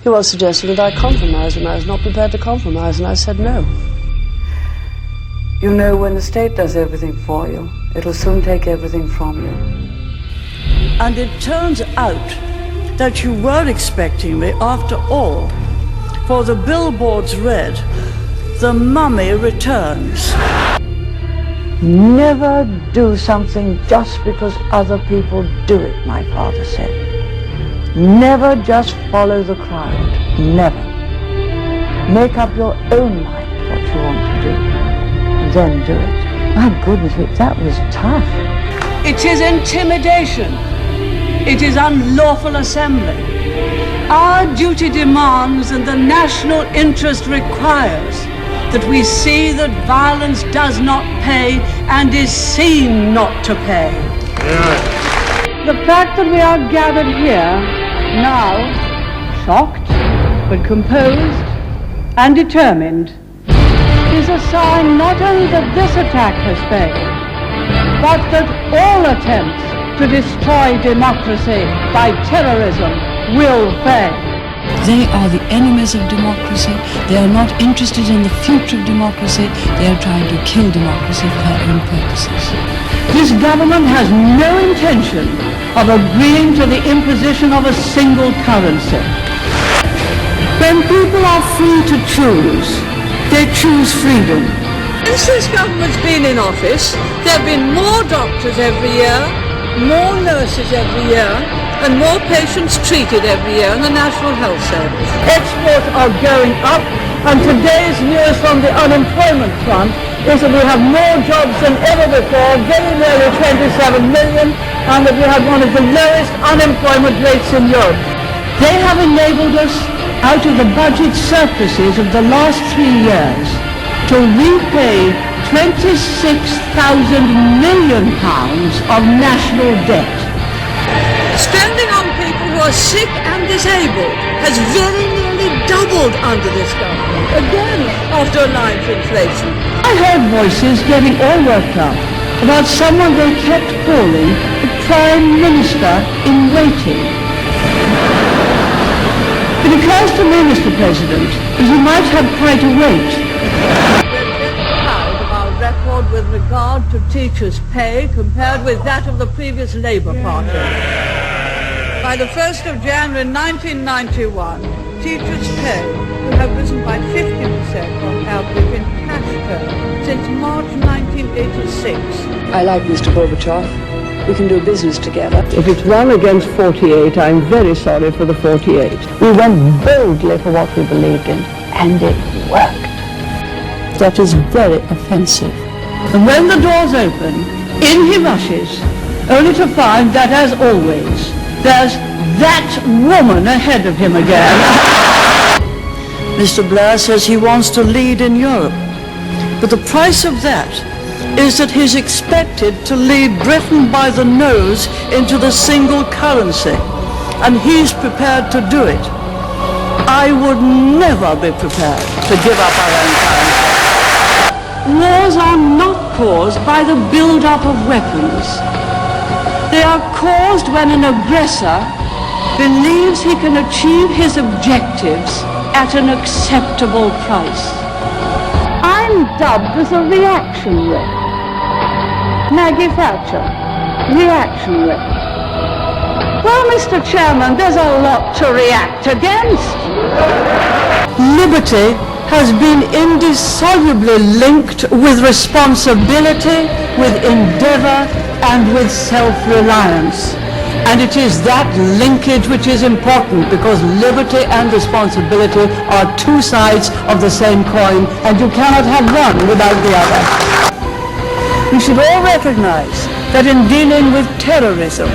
He was suggesting that I compromise, and I was not prepared to compromise, and I said no. You know, when the state does everything for you, it'll soon take everything from you. And it turns out that you were expecting me, after all, for the billboards read, "The Mummy Returns." Never do something just because other people do it, my father said. Never just follow the crowd. Never. Make up your own mind what you want to do, and then do it. My goodness, that was tough. It is intimidation. It is unlawful assembly. Our duty demands and the national interest requires that we see that violence does not pay and is seen not to pay. Yeah. The fact that we are gathered here now, shocked but composed and determined, is a sign not only that this attack has failed, but that all attempts to destroy democracy by terrorism will fail. They are the enemies of democracy. They are not interested in the future of democracy. They are trying to kill democracy for their own purposes. This government has no intention of agreeing to the imposition of a single currency. When people are free to choose, they choose freedom. Since this government's been in office, there have been more doctors every year, more nurses every year, and more patients treated every year in the National Health Service. Exports are going up, and today's news from the unemployment front is that we have more jobs than ever before, very nearly 27 million, and that we have one of the lowest unemployment rates in Europe. They have enabled us, out of the budget surpluses of the last 3 years, to repay £26,000 million of national debt. Spending on people who are sick and disabled has very nearly doubled under this government, again after a line for inflation. I heard voices getting all worked up about someone they kept calling the Prime Minister in waiting. It occurs to me, Mr. President, that you might have quite a wait. We're very proud of our record with regard to teachers' pay compared with that of the previous Labour Party. By the 1st of January 1991, teachers' pay will have risen by 50% on average in cash terms since March 1986. I like Mr. Gorbachev. We can do business together. If it's 1 against 48, I'm very sorry for the 48. We went boldly for what we believed in, and it worked. That is very offensive. And when the doors open, in he rushes, only to find that, as always, there's that woman ahead of him again. Mr. Blair says he wants to lead in Europe, but the price of that is that he's expected to lead Britain by the nose into the single currency, and he's prepared to do it. I would never be prepared to give up our own currency. Wars are not caused by the build-up of weapons. They are caused when an aggressor believes he can achieve his objectives at an acceptable price. I'm dubbed as a reactionary. Maggie Thatcher, reactionary. Well, Mr. Chairman, there's a lot to react against. Liberty has been indissolubly linked with responsibility, with endeavor, and with self-reliance. And it is that linkage which is important, because liberty and responsibility are two sides of the same coin, and you cannot have one without the other. We should all recognize that in dealing with terrorism,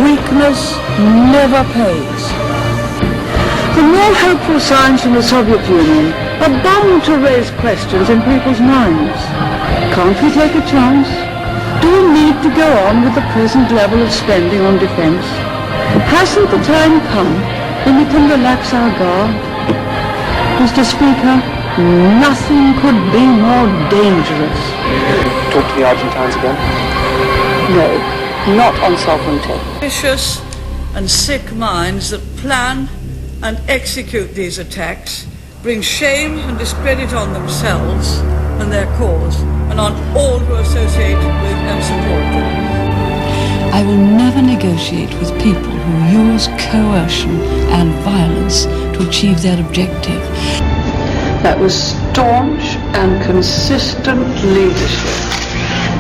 weakness never pays. The more hopeful signs from the Soviet Union are bound to raise questions in people's minds. Can't we take a chance? Do we need to go on with the present level of spending on defense? Hasn't the time come when we can relax our guard? Mr. Speaker, nothing could be more dangerous. Talk to the Argentines again? No, not on sovereignty. Vicious and sick minds that plan and execute these attacks bring shame and discredit on themselves and their cause, and on all who associate with and support them. I will never negotiate with people who use coercion and violence to achieve their objective. That was staunch and consistent leadership.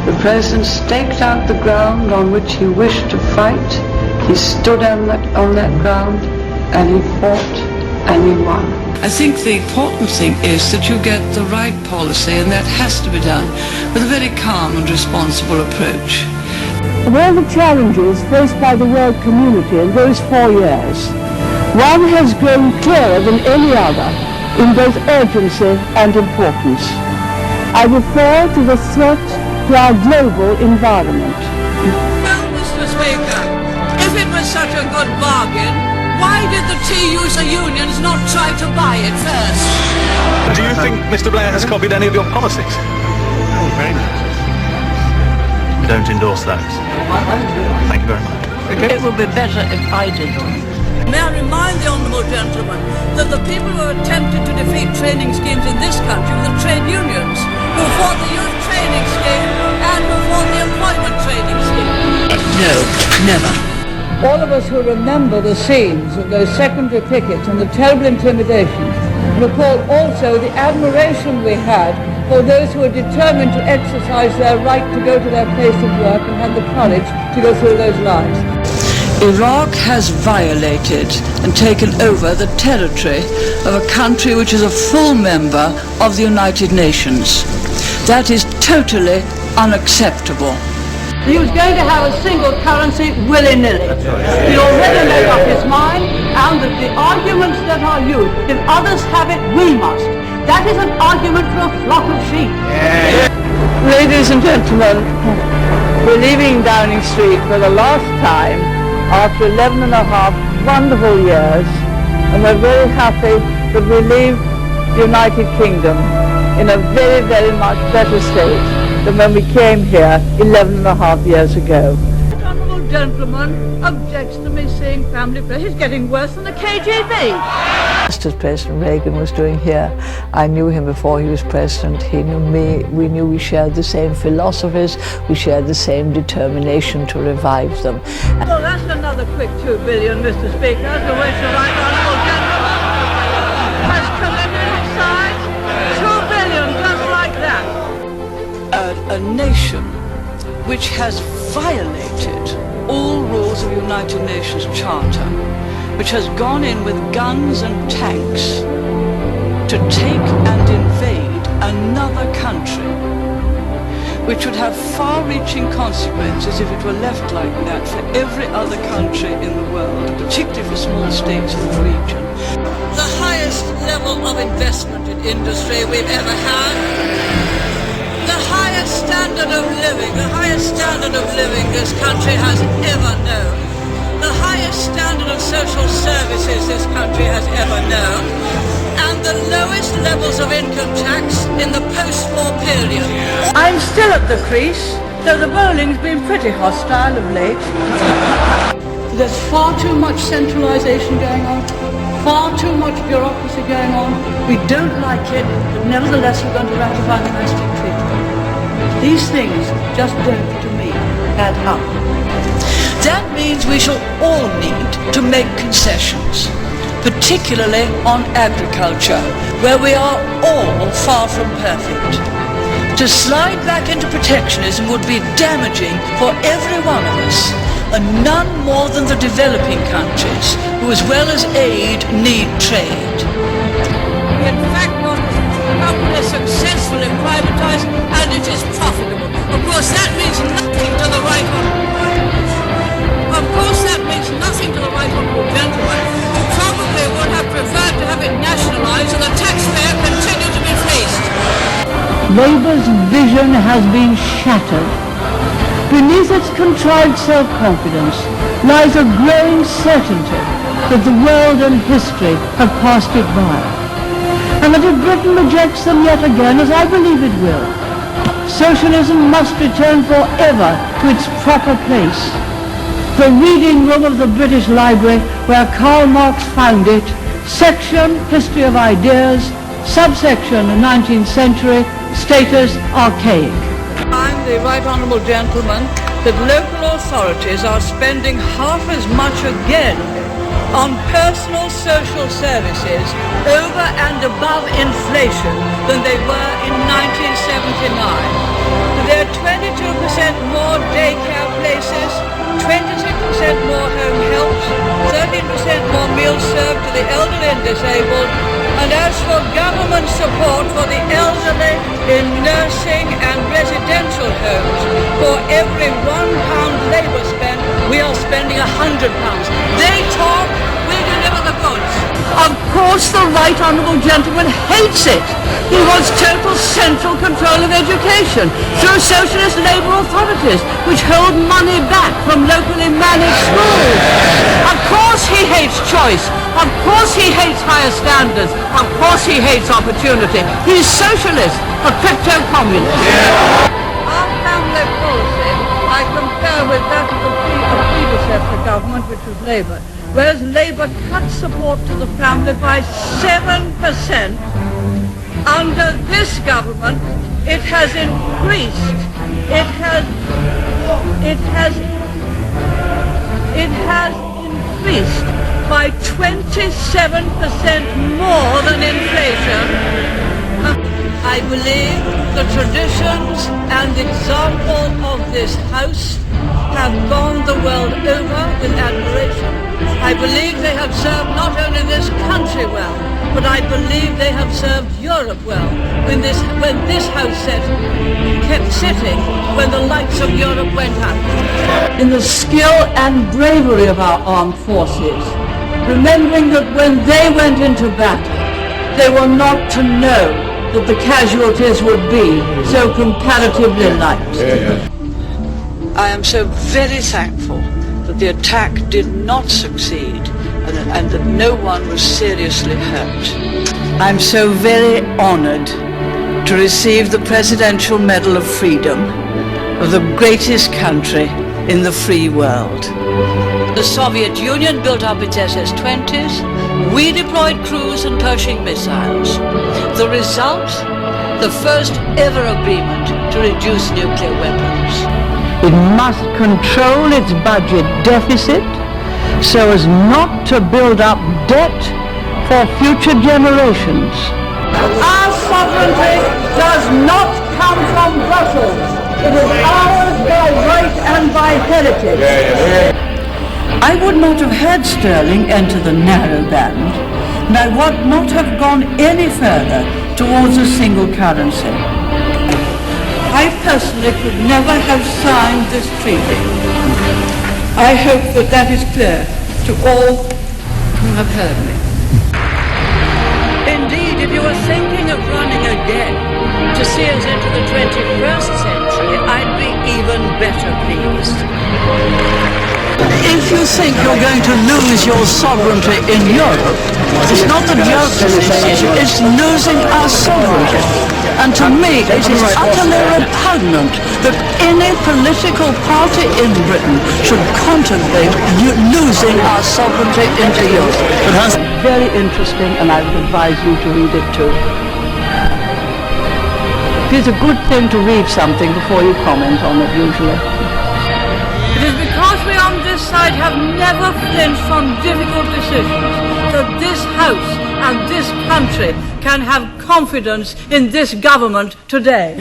The President staked out the ground on which he wished to fight. He stood on that ground, and he fought, and he won. I think the important thing is that you get the right policy, and that has to be done with a very calm and responsible approach. Of all the challenges faced by the world community in those 4 years, one has grown clearer than any other in both urgency and importance. I refer to the threat to our global environment. Well, Mr. Speaker, if it was such a good bargain, why did the tea user unions not try to buy it first? Do you think Mr. Blair has copied any of your policies? Oh, very nice. We don't endorse those. Thank you very much. It would be better if I did. May I remind the honourable gentleman that the people who attempted to defeat training schemes in this country were the trade unions, who fought the youth training scheme and who fought the employment training scheme. No, never. All of us who remember the scenes of those secondary pickets and the terrible intimidation recall also the admiration we had for those who were determined to exercise their right to go to their place of work and had the courage to go through those lives. Iraq has violated and taken over the territory of a country which is a full member of the United Nations. That is totally unacceptable. He was going to have a single currency willy-nilly. He already made up his mind, and that the arguments that are used, if others have it, we must. That is an argument for a flock of sheep. Yeah. Ladies and gentlemen, we're leaving Downing Street for the last time after 11 and a half wonderful years, and we're very happy that we leave the United Kingdom in a very, very much better state than when we came here 11 and a half years ago. The honourable gentleman objects to me seeing family play. He's getting worse than the KGB. Just as President Reagan was doing here, I knew him before he was president. He knew me. We knew we shared the same philosophies. We shared the same determination to revive them. Well, that's another quick 2 billion, Mr. Speaker, to which the right honourable gentleman has committed besides 2 billion, just like that. A nation which has violated all rules of the United Nations Charter, which has gone in with guns and tanks to take and invade another country, which would have far-reaching consequences if it were left like that for every other country in the world, particularly for small states in the region. The highest level of investment in industry we've ever had. The highest standard of living this country has ever known. The highest standard of social services this country has ever known. And the lowest levels of income tax in the post-war period. I'm still at the crease, though the bowling's been pretty hostile of late. There's far too much centralisation going on, far too much bureaucracy going on. We don't like it, but nevertheless we're going to ratify the Maastricht Treaty. These things just don't, to me, add up. That means we shall all need to make concessions, particularly on agriculture, where we are all far from perfect. To slide back into protectionism would be damaging for every one of us, and none more than the developing countries, who as well as aid need trade. In fact, what company is successfully privatized, and it is profitable. Of course, that means nothing to the right honourable. Of course, that means nothing to the right honourable gentleman, who probably would have preferred to have it nationalised and the taxpayer continue to be fleeced. Labour's vision has been shattered. Beneath its contrived self-confidence lies a growing certainty that the world and history have passed it by, and that if Britain rejects them yet again, as I believe it will, socialism must return forever to its proper place. The reading room of the British Library, where Karl Marx found it, Section, history of ideas. Subsection, 19th century. Status, archaic. I'm the right honourable gentleman that local authorities are spending half as much again on personal social services over and above inflation than they were in 1979. There are 22% more daycare places, 26% more home helps, 13% more meals served to the elderly and disabled, and as for government support for the elderly in nursing and residential homes, for every £1 labour spent, we are spending £100. They talk, we deliver the goods. Of course the right honourable gentleman hates it. He wants total central control of education through socialist labour authorities which hold money back from locally managed schools. Of course he hates choice. Of course he hates higher standards. Of course he hates opportunity. He's socialist, a crypto-communist. Our family policy, I compare with that of the predecessor government, which was Labour. Whereas Labour cut support to the family by 7%, under this government it has increased. It has increased by 27% more than inflation. I believe the traditions and example of this House have gone the world over with admiration. I believe they have served not only this country well, but I believe they have served Europe well when this House kept sitting when the lights of Europe went out. In the skill and bravery of our armed forces, remembering that when they went into battle, they were not to know that the casualties would be so comparatively light. I am so very thankful that the attack did not succeed and that no one was seriously hurt. I'm so very honored to receive the Presidential Medal of Freedom of the greatest country in the free world. The Soviet Union built up its SS-20s. We deployed cruise and Pershing missiles. The result? The first ever agreement to reduce nuclear weapons. It must control its budget deficit so as not to build up debt for future generations. Our sovereignty does not come from Brussels. It is ours by right and by heritage. I would not have had sterling enter the narrow band, and I would not have gone any further towards a single currency. I personally could never have signed this treaty. I hope that that is clear to all who have heard me. Indeed, if you were thinking of running again to see us into the 21st century, I'd be even better pleased. If you think you're going to lose your sovereignty in Europe, it's not the Germans' issue, it's losing our sovereignty. And to me, it is utterly repugnant that any political party in Britain should contemplate losing our sovereignty into Europe. It's very interesting, and I would advise you to read it too. It is a good thing to read something before you comment on it, usually. It is because we on this side have never flinched from difficult decisions that this House and this country can have confidence in this government today.